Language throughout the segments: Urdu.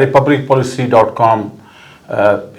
republicpolicy.com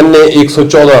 NA 114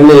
NA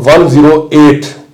108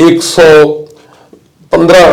115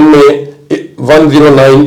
NA 109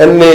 NA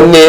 NA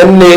NA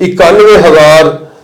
91,000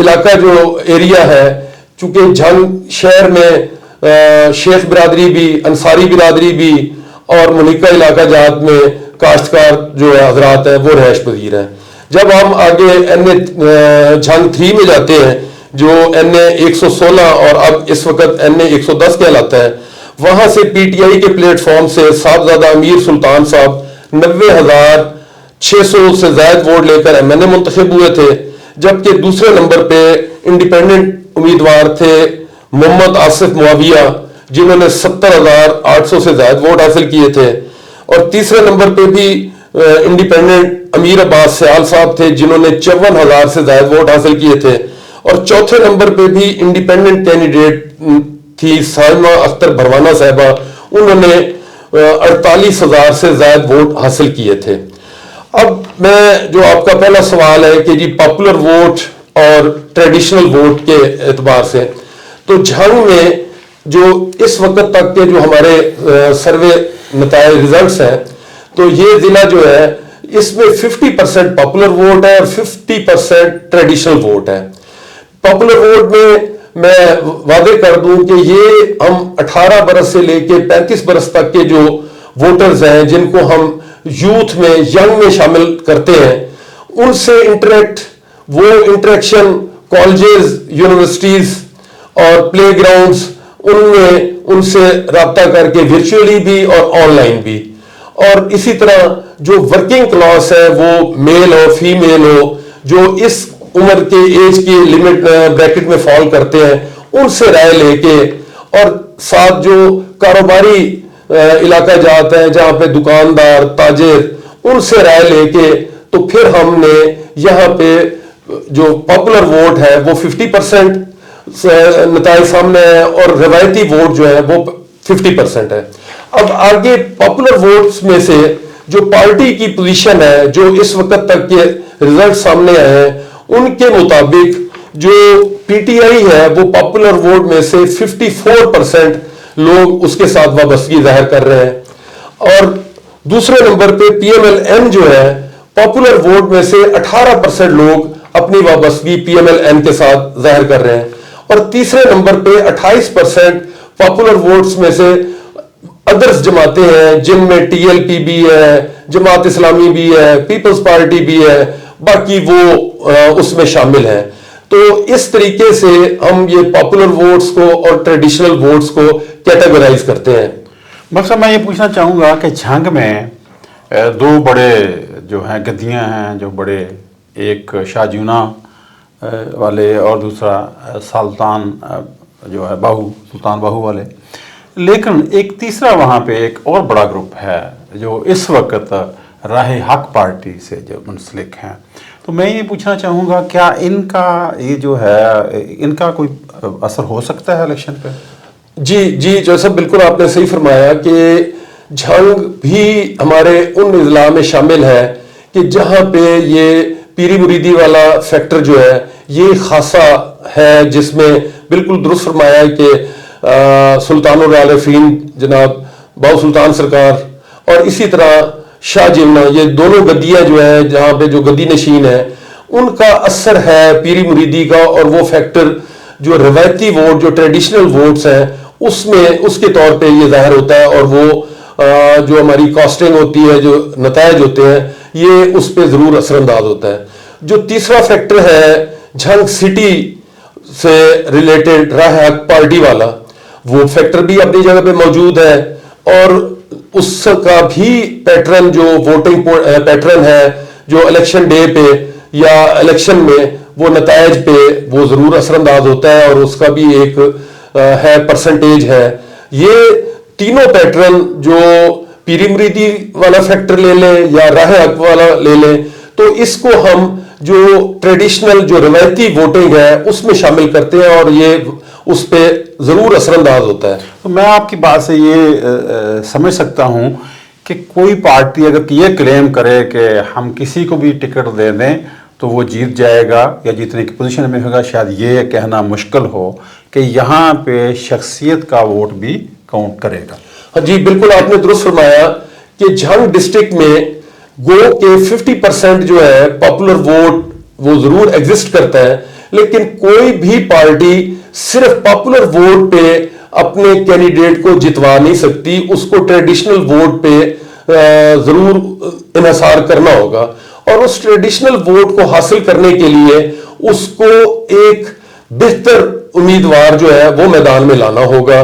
علاقہ جو ایریا ہے، چونکہ جھنگ شہر میں شیخ برادری بھی، انصاری برادری بھی اور ملکہ علاقہ جات میں کاشتکار جو ہے حضرات ہیں وہ رہائش پذیر ہیں۔ جب ہم آگے جھنگ 3 میں جاتے ہیں جو NA 116 اور اب اس وقت NA 110 کہلاتا ہے، وہاں سے پی ٹی آئی کے پلیٹ فارم سے صاحبزادہ امیر سلطان صاحب 90,600 سے زائد ووٹ لے کر MNA منتخب ہوئے تھے، جبکہ دوسرے نمبر پہ انڈیپینڈنٹ امیدوار تھے محمد آصف معاویہ جنہوں نے 70,800 سے زائد ووٹ حاصل کیے تھے، اور تیسرے نمبر پہ بھی انڈیپینڈنٹ امیر عباس سیال صاحب تھے جنہوں نے 54,000 سے زائد ووٹ حاصل کیے تھے، اور چوتھے نمبر پہ بھی انڈیپینڈنٹ کینڈیڈیٹ تھی سائمہ اختر بھروانہ صاحبہ، انہوں نے 48,000 سے زائد ووٹ حاصل کیے تھے۔ اب میں جو آپ کا پہلا سوال ہے کہ جی پاپولر ووٹ اور ٹریڈیشنل ووٹ کے اعتبار سے، تو جھنگ میں جو اس وقت تک کے جو ہمارے سروے نتائج ریزلٹس ہیں، تو یہ ضلع جو ہے اس میں 50% پاپولر ووٹ ہے اور 50% ٹریڈیشنل ووٹ ہے۔ پاپولر ووٹ میں واضح کر دوں کہ یہ ہم 18 برس سے لے کے 35 برس تک کے جو ووٹرز ہیں جن کو ہم یوتھ میں ینگ میں شامل کرتے ہیں، ان سے وہ انٹریکشن کالجز، یونیورسٹیز اور پلے گراؤنڈز ان سے رابطہ کر کے ورچولی بھی اور آن لائن بھی، اور اسی طرح جو ورکنگ کلاس ہے وہ میل ہو فیمیل ہو جو اس عمر کے ایج کی لمٹ بریکٹ میں فال کرتے ہیں، ان سے رائے لے کے، اور ساتھ جو کاروباری علاقہ جات ہیں جہاں پہ دکاندار تاجر، ان سے رائے لے کے، تو پھر ہم نے یہاں پہ جو پاپولر ووٹ ہے وہ 50% نتائج سامنے ہے اور روایتی ووٹ جو ہے وہ 50% ہے۔ اب آگے پاپولر ووٹس میں سے جو پارٹی کی پوزیشن ہے جو اس وقت تک کے ریزلٹ سامنے آئے ہیں، ان کے مطابق جو پی ٹی آئی ہے وہ پاپولر ووٹ میں سے 54% لوگ اس کے ساتھ وابستگی ظاہر کر رہے ہیں، اور دوسرے نمبر پہ پی ایم ایل این جو ہے پاپولر ووٹ میں سے 18% لوگ اپنی وابستگی پی ایم ایل این کے ساتھ ظاہر کر رہے ہیں، اور تیسرے نمبر پہ 28% پاپولر ووٹس میں سے ادرس جماعتیں ہیں جن میں ٹی ایل پی بھی ہے، جماعت اسلامی بھی ہے، پیپلز پارٹی بھی ہے، باقی وہ اس میں شامل ہیں۔ تو اس طریقے سے ہم یہ پاپولر ووٹس کو اور ٹریڈیشنل ووٹس کو کیٹیگرائز کرتے ہیں۔ مقصد میں یہ پوچھنا چاہوں گا کہ جھنگ میں 2 بڑے جو ہیں گدیاں ہیں، جو بڑے، ایک شاہ جیونا والے اور دوسرا سلطان جو ہے سلطان باہو والے، لیکن ایک تیسرا وہاں پہ ایک اور بڑا گروپ ہے جو اس وقت راہ حق پارٹی سے جو منسلک ہیں۔ تو میں یہ پوچھنا چاہوں گا کیا ان کا یہ جو ہے ان کا کوئی اثر ہو سکتا ہے الیکشن پہ؟ جی جیسا بالکل آپ نے صحیح فرمایا کہ جھنگ بھی ہمارے ان اضلاع میں شامل ہے کہ جہاں پہ یہ پیری مریدی والا فیکٹر جو ہے یہ خاصا ہے، جس میں بالکل درست فرمایا کہ سلطان العارفین جناب باو سلطان سرکار اور اسی طرح شاہ جیونا، یہ دونوں گدیاں جو ہیں جہاں پہ جو گدی نشین ہیں، ان کا اثر ہے پیری مریدی کا، اور وہ فیکٹر جو روایتی ووٹ جو ٹریڈیشنل ووٹس ہیں اس میں اس کے طور پہ یہ ظاہر ہوتا ہے، اور وہ جو ہماری کاسٹنگ ہوتی ہے، جو نتائج ہوتے ہیں، یہ اس پہ ضرور اثر انداز ہوتا ہے۔ جو تیسرا فیکٹر ہے جھنگ سٹی سے ریلیٹڈ راہ حق پارٹی والا، وہ فیکٹر بھی اپنی جگہ پہ موجود ہے، اور اس کا بھی پیٹرن جو ووٹنگ پیٹرن ہے جو الیکشن ڈے پہ یا الیکشن میں وہ نتائج پہ وہ ضرور اثر انداز ہوتا ہے، اور اس کا بھی ایک ہے پرسنٹیج ہے۔ یہ تینوں پیٹرن جو پیری مریدی والا فیکٹر لے لیں یا راہ حق والا لے لیں، تو اس کو ہم جو ٹریڈیشنل جو روایتی ووٹنگ ہے اس میں شامل کرتے ہیں، اور یہ اس پہ ضرور اثر انداز ہوتا ہے۔ تو میں آپ کی بات سے یہ سمجھ سکتا ہوں کہ کوئی پارٹی اگر یہ کلیم کرے کہ ہم کسی کو بھی ٹکٹ دے دیں تو وہ جیت جائے گا یا جیتنے کی پوزیشن میں ہوگا، شاید یہ کہنا مشکل ہو کہ یہاں پہ شخصیت کا ووٹ بھی کاؤنٹ کرے گا۔ ہاں جی بالکل آپ نے درست فرمایا کہ جھنگ ڈسٹرکٹ میں گو کہ 50% جو ہے پاپولر ووٹ وہ ضرور ایگزسٹ کرتا ہے، لیکن کوئی بھی پارٹی صرف پاپولر ووٹ پہ اپنے کینڈیڈیٹ کو جتوا نہیں سکتی، اس کو ٹریڈیشنل ووٹ پہ ضرور انحصار کرنا ہوگا، اور اس ٹریڈیشنل ووٹ کو حاصل کرنے کے لیے اس کو ایک بہتر امیدوار جو ہے وہ میدان میں لانا ہوگا۔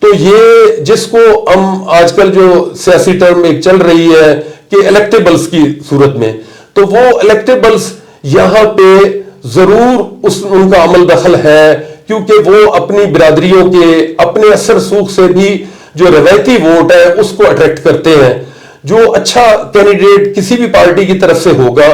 تو یہ جس کو ہم آج کل جو سیاسی ٹرم ایک چل رہی ہے کہ الیکٹیبلز کی صورت میں، تو وہ الیکٹیبلز یہاں پہ ضرور ان کا عمل دخل ہے، کیونکہ وہ اپنی برادریوں کے اپنے اثر رسوخ سے بھی جو روایتی ووٹ ہے اس کو اٹریکٹ کرتے ہیں۔ جو اچھا کینڈیڈیٹ کسی بھی پارٹی کی طرف سے ہوگا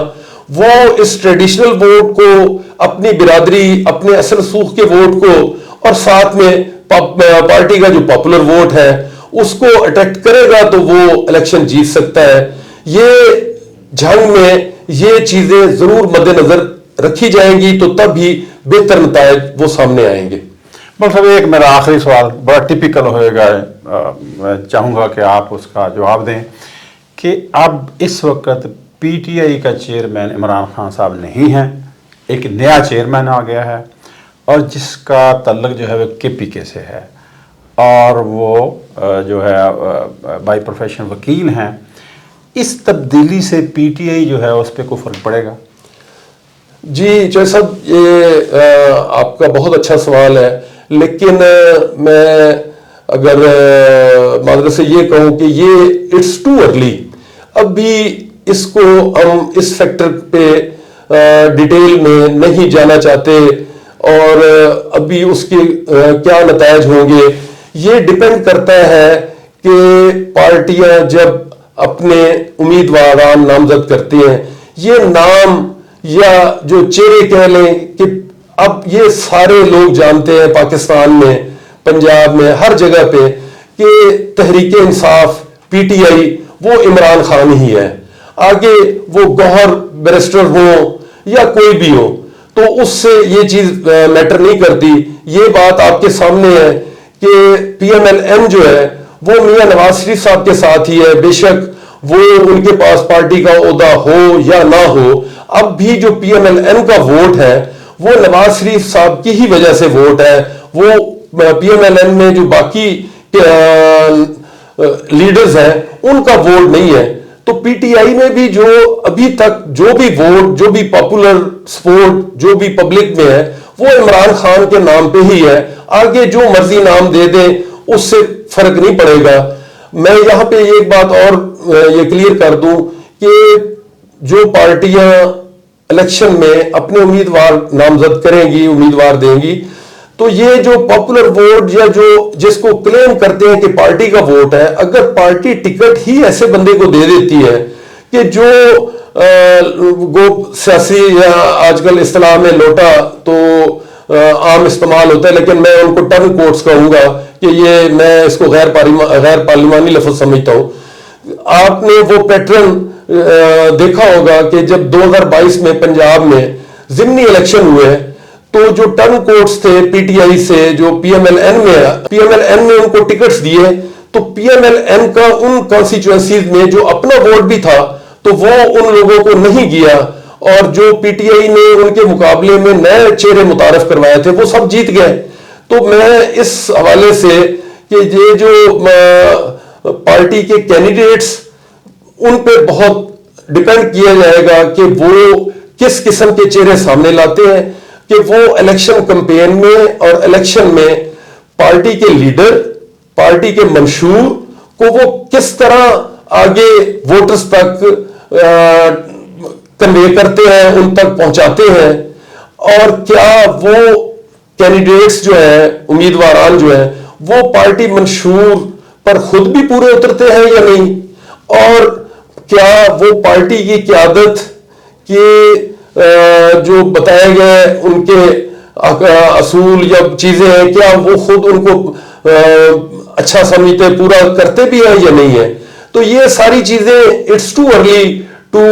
وہ اس ٹریڈیشنل ووٹ کو، اپنی برادری، اپنے اثر رسوخ کے ووٹ کو، اور ساتھ میں پارٹی کا جو پاپولر ووٹ ہے اس کو اٹریکٹ کرے گا تو وہ الیکشن جیت سکتا ہے۔ یہ جنگ میں یہ چیزیں ضرور مد نظر رکھی جائیں گی تو تب ہی بہتر نتائج وہ سامنے آئیں گے۔ مطلب ایک میرا آخری سوال بڑا ٹپیکل ہوئے گا، میں چاہوں گا کہ آپ اس کا جواب دیں کہ اب اس وقت پی ٹی آئی کا چیئرمین عمران خان صاحب نہیں ہیں، ایک نیا چیئرمین آ گیا ہے اور جس کا تعلق جو ہے وہ کے پی کے سے ہے، اور وہ جو ہے بائی پروفیشن وکیل ہیں۔ اس تبدیلی سے پی ٹی آئی جو ہے اس پہ کوئی فرق پڑے گا؟ جی چوہے صاحب، یہ آپ کا بہت اچھا سوال ہے، لیکن میں اگر معذرت سے یہ کہوں کہ یہ اٹس ٹو ارلی، ابھی اس کو ہم اس فیکٹر پہ ڈیٹیل میں نہیں جانا چاہتے، اور ابھی اس کے کیا نتائج ہوں گے یہ ڈیپینڈ کرتا ہے کہ پارٹیاں جب اپنے امیدواران نامزد کرتے ہیں، یہ نام یا جو چہرے کہہ لیں کہ اب یہ سارے لوگ جانتے ہیں پاکستان میں، پنجاب میں، ہر جگہ پہ کہ Tehreek Insaf P T I وہ عمران خان ہی ہے، آگے وہ گوہر بیرسٹر ہوں یا کوئی بھی ہو تو اس سے یہ چیز میٹر نہیں کرتی۔ یہ بات آپ کے سامنے ہے کہ پی ایم ایل این جو ہے وہ میاں نواز شریف صاحب کے ساتھ ہی ہے، بے شک وہ ان کے پاس پارٹی کا عہدہ ہو یا نہ ہو، اب بھی جو پی ایم ایل این کا ووٹ ہے وہ نواز شریف صاحب کی ہی وجہ سے ووٹ ہے، وہ پی ایم ایل این میں جو باقی لیڈرز ہیں ان کا ووٹ نہیں ہے۔ تو پی ٹی آئی میں بھی جو ابھی تک جو بھی ووٹ، جو بھی پاپولر سپورٹ جو بھی پبلک میں ہے وہ عمران خان کے نام پہ ہی ہے، آگے جو مرضی نام دے دیں اس سے فرق نہیں پڑے گا۔ میں یہاں پہ ایک بات اور یہ کلیئر کر دوں کہ جو پارٹیاں الیکشن میں اپنے امیدوار نامزد کریں گی، امیدوار دیں گی، تو یہ جو پاپولر ووٹ یا جو جس کو کلیم کرتے ہیں کہ پارٹی کا ووٹ ہے، اگر پارٹی ٹکٹ ہی ایسے بندے کو دے دیتی ہے کہ جو سیاسی یا آج کل اصطلاح میں لوٹا تو عام استعمال ہوتا ہے، لیکن میں ان کو ٹرن کوٹس کہوں گا کہ یہ میں اس کو غیر پارلیمانی لفظ سمجھتا ہوں۔ آپ نے وہ پیٹرن دیکھا ہوگا کہ جب 2022 میں پنجاب میں ضمنی الیکشن ہوئے تو جو ٹرن کوٹس تھے پی ٹی آئی سے جو پی ایم ایل این میں، پی ایم ایل این نے ان کو ٹکٹس دیے، تو پی ایم ایل این کا ان کانسٹیچوئنسیز میں جو اپنا ووٹ بھی تھا تو وہ ان لوگوں کو نہیں گیا، اور جو پی ٹی آئی نے ان کے مقابلے میں نئے چہرے متعارف کروائے تھے وہ سب جیت گئے۔ تو میں اس حوالے سے کہ یہ جو پارٹی کے کینڈیڈیٹس ان پہ بہت ڈیپینڈ کیا جائے گا کہ وہ کس قسم کے چہرے سامنے لاتے ہیں، کہ وہ الیکشن کمپین میں اور الیکشن میں پارٹی کے لیڈر، پارٹی کے منشور کو وہ کس طرح آگے ووٹرز تک کنوے کرتے ہیں، ان تک پہنچاتے ہیں، اور کیا وہ کینڈیڈیٹس جو ہیں، امیدواران جو ہیں، وہ پارٹی منشور پر خود بھی پورے اترتے ہیں یا نہیں، اور کیا وہ پارٹی کی قیادت کے جو بتائے گئے ان کے اصول یا چیزیں ہیں، کیا وہ خود ان کو اچھا سمجھتے پورا کرتے بھی ہیں یا نہیں ہے۔ تو یہ ساری چیزیں it's too early to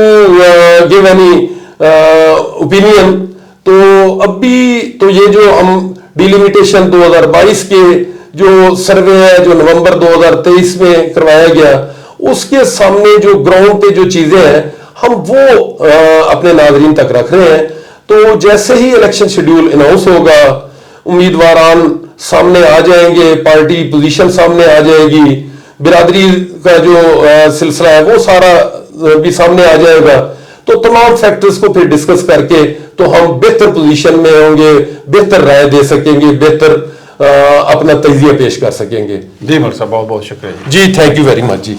give any opinion. تو اب بھی تو یہ جو ہم ڈیلیمیٹیشن 2022 کے جو سروے ہے جو نومبر 2023 میں کروایا گیا، اس کے سامنے جو گراؤنڈ پہ جو چیزیں ہیں ہم وہ اپنے ناظرین تک رکھ رہے ہیں۔ تو جیسے ہی الیکشن شیڈول اناؤنس ہوگا امیدواران سامنے آ جائیں گے, پارٹی پوزیشن سامنے آ جائے گی, برادری کا جو سلسلہ ہے وہ سارا بھی سامنے آ جائے گا. تو تمام فیکٹرز کو پھر ڈسکس کر کے تو ہم بہتر پوزیشن میں ہوں گے, بہتر رائے دے سکیں گے, بہتر اپنا تجزیہ پیش کر سکیں گے. جی ملک صاحب بہت بہت شکریہ. جی thank you very much G.